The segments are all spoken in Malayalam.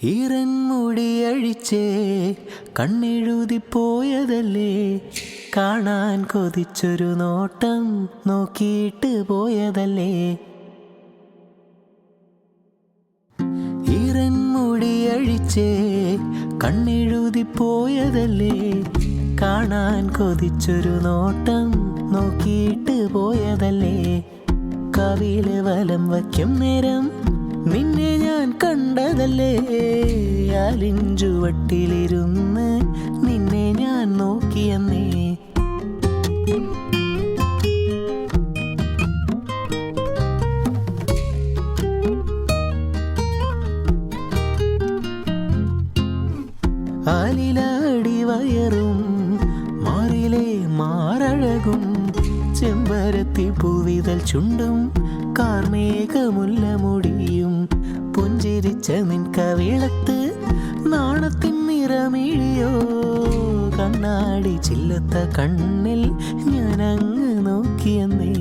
ഈറൻമുടിയഴിച്ചേ കണ്ണെഴുതിപ്പോയതല്ലേ, കാണാൻ കൊതിച്ചൊരു നോട്ടം നോക്കിയിട്ട് പോയതല്ലേ. ഈറൻമുടിയഴിച്ചേ കണ്ണെഴുതിപ്പോയതല്ലേ, കാണാൻ കൊതിച്ചൊരു നോട്ടം നോക്കിയിട്ട് പോയതല്ലേ. കവില് വലം വയ്ക്കും നേരം നിന്നെ ഞാൻ കണ്ടതല്ലേ, ആലിഞ്ചുവട്ടിലിരുന്ന് നിന്നെ ഞാൻ നോക്കിയെന്നേ. ആലിലാടി വയറും മാറിലെ മാറഴകും, ചെമ്പരത്തി പൂവിതൽ ചുണ്ടും കാർമേഘമുല്ല മുടിയും, പുഞ്ചിരിച്ച നിൻ കവിളത്ത് നാണത്തിൻ നിറമിഴിയോ, കണ്ണാടി ചില്ലത്ത കണ്ണിൽ ഞാനങ്ങ് നോക്കിയെന്നേ.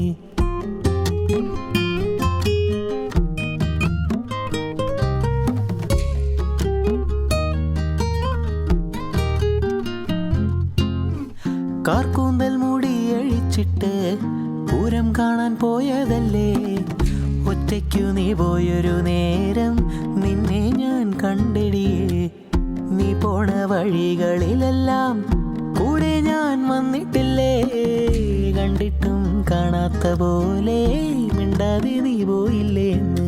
കാർക്കൂന്തൽ മുടിയഴിച്ചിട്ട് പൂരം കാണാൻ പോയതല്ലേ, ഒറ്റയ്ക്കു നീ പോയൊരു നേരം നിന്നെ ഞാൻ കണ്ടിടിയേ. നീ പോണ വഴികളിലെല്ലാം കൂടെ ഞാൻ വന്നിട്ടില്ലേ, കണ്ടിട്ടും കാണാത്ത പോലെ മിണ്ടാതെ നീ പോയില്ലേന്ന്.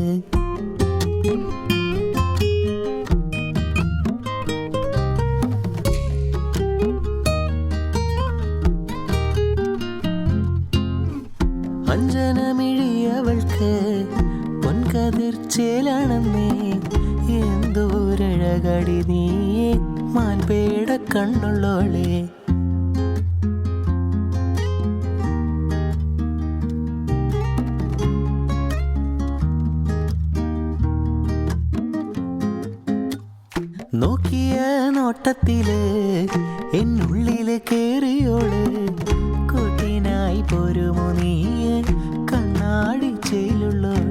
അഞ്ജനമിഴിയവൾക്ക് പൊൻകതിർച്ചേലാണെന്നേ, എന്തോരഴകടി നീയെ മാൻപേട കണ്ണുള്ളോളെ. നോക്കിയ നോട്ടത്തില് എന്നുള്ളില് കേറിയോള്, കൂട്ടിനായി പോരുമോ നീ കണ്ണാടി ചേലുള്ളോള്.